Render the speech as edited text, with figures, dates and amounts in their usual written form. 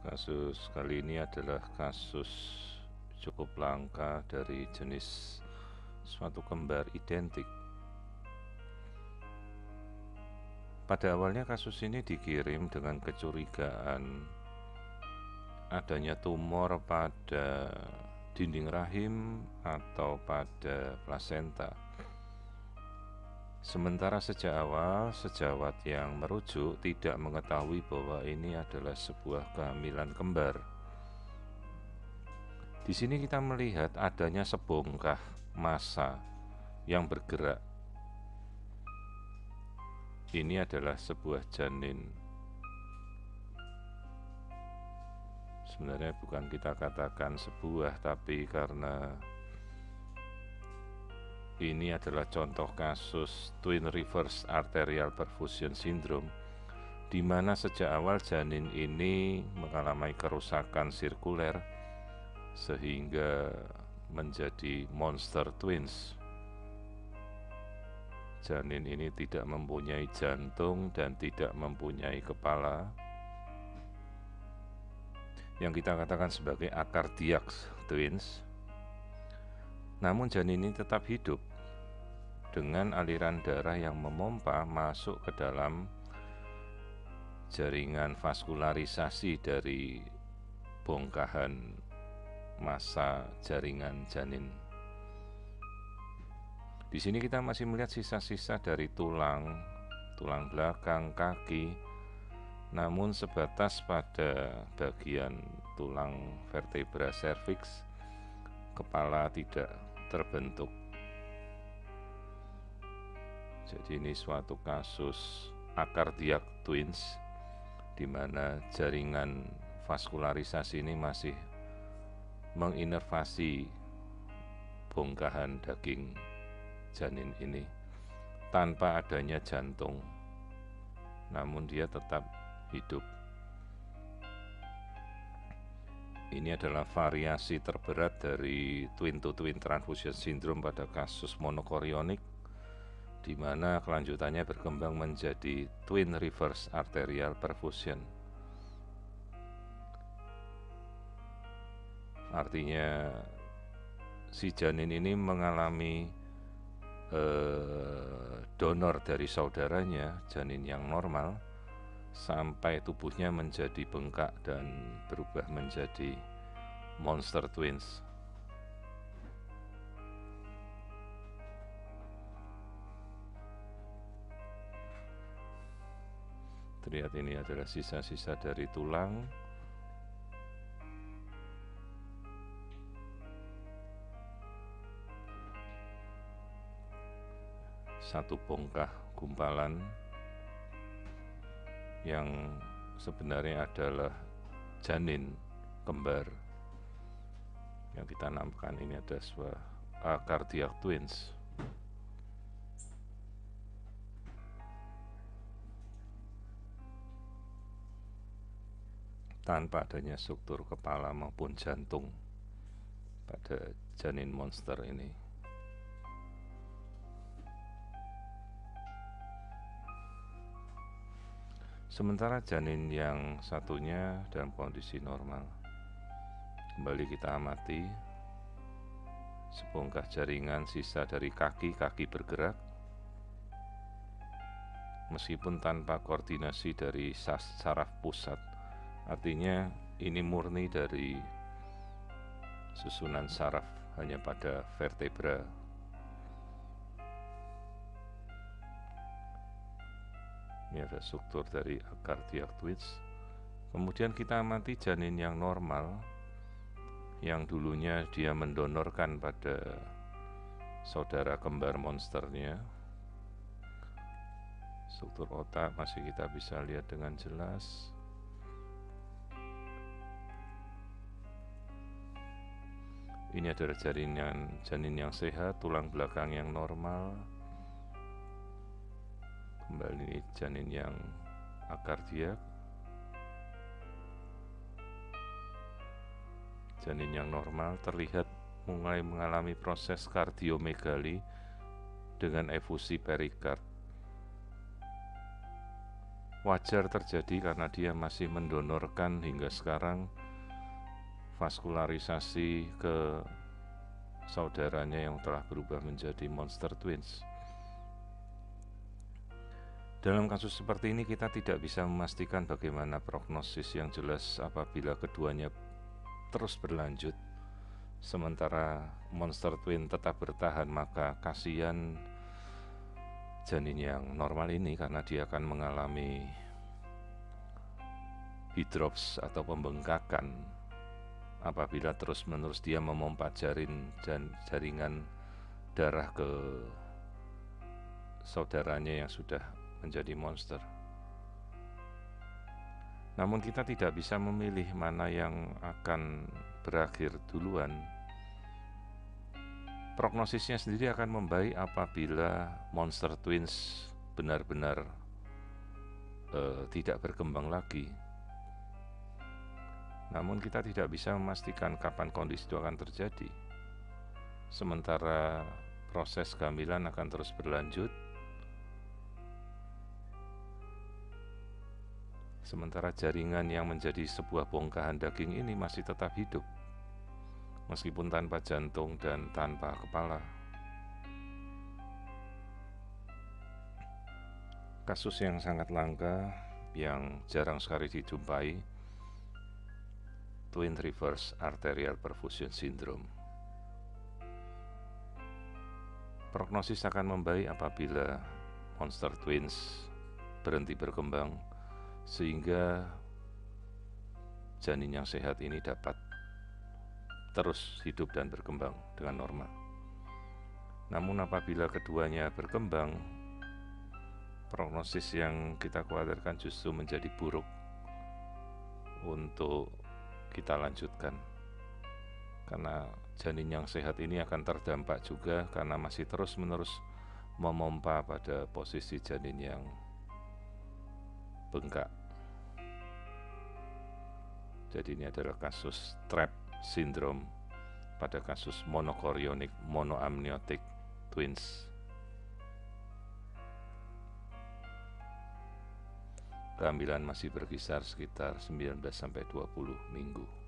Kasus kali ini adalah kasus cukup langka dari jenis suatu kembar identik. Pada awalnya kasus ini dikirim dengan kecurigaan adanya tumor pada dinding rahim atau pada plasenta. Sementara sejak awal, sejawat yang merujuk tidak mengetahui bahwa ini adalah sebuah kehamilan kembar. Di sini kita melihat adanya sebongkah massa yang bergerak. Ini adalah sebuah janin. Sebenarnya bukan kita katakan sebuah, tapi karena ini adalah contoh kasus twin reverse arterial perfusion syndrome, di mana sejak awal janin ini mengalami kerusakan sirkuler sehingga menjadi monster twins. Janin ini tidak mempunyai jantung dan tidak mempunyai kepala, yang kita katakan sebagai acardiac twins. Namun janin ini tetap hidup dengan aliran darah yang memompa masuk ke dalam jaringan vaskularisasi dari bongkahan massa jaringan janin. Di sini kita masih melihat sisa-sisa dari tulang belakang, kaki, namun sebatas pada bagian tulang vertebra cervix, kepala tidak terbentuk. Jadi ini suatu kasus acardiac twins, di mana jaringan vaskularisasi ini masih menginervasi bongkahan daging janin ini tanpa adanya jantung, namun dia tetap hidup. Ini adalah variasi terberat dari twin to twin transfusion syndrome pada kasus monokorionik, di mana kelanjutannya berkembang menjadi twin reverse arterial perfusion. Artinya si janin ini mengalami donor dari saudaranya, janin yang normal, sampai tubuhnya menjadi bengkak dan berubah menjadi monster twins. Terlihat ini adalah sisa-sisa dari tulang. Satu bongkah gumpalan yang sebenarnya adalah janin kembar yang kita namakan ini ada sebuah acardiac twins. Tanpa adanya struktur kepala maupun jantung pada janin monster ini. Sementara janin yang satunya dalam kondisi normal. Kembali kita amati sebongkah jaringan sisa dari kaki bergerak, meskipun tanpa koordinasi dari saraf pusat. Artinya ini murni dari susunan saraf hanya pada vertebra. Ini ada struktur dari acardiac twins. Kemudian kita amati janin yang normal, yang dulunya dia mendonorkan pada saudara kembar monsternya. Struktur otak masih kita bisa lihat dengan jelas. Ini adalah janin yang sehat, tulang belakang yang normal. Kembali janin yang acardiac, janin yang normal terlihat mulai mengalami proses kardiomegali dengan efusi perikard. wajar terjadi karena dia masih mendonorkan hingga sekarang vaskularisasi ke saudaranya yang telah berubah menjadi monster twins. Dalam kasus seperti ini kita tidak bisa memastikan bagaimana prognosis yang jelas apabila keduanya terus berlanjut. Sementara monster twin tetap bertahan, maka kasihan janin yang normal ini karena dia akan mengalami hidrops atau pembengkakan apabila terus-menerus dia memompa jaringan darah ke saudaranya yang sudah menjadi monster. Namun kita tidak bisa memilih mana yang akan berakhir duluan. Prognosisnya sendiri akan membaik apabila monster twins benar-benar tidak berkembang lagi. Namun kita tidak bisa memastikan kapan kondisi itu akan terjadi. Sementara proses kehamilan akan terus berlanjut, sementara jaringan yang menjadi sebuah bongkahan daging ini masih tetap hidup, meskipun tanpa jantung dan tanpa kepala. Kasus yang sangat langka, yang jarang sekali dijumpai, Twin Reverse Arterial Perfusion Syndrome. Prognosis akan membaik apabila monster twins berhenti berkembang, sehingga janin yang sehat ini dapat terus hidup dan berkembang dengan normal. Namun apabila keduanya berkembang, prognosis yang kita khawatirkan justru menjadi buruk untuk kita lanjutkan, karena janin yang sehat ini akan terdampak juga karena masih terus-menerus memompa pada posisi janin yang bengkak. Jadi ini adalah kasus trap syndrome pada kasus monochorionic monoamniotic twins. Kehamilan masih berkisar sekitar 19-20 minggu.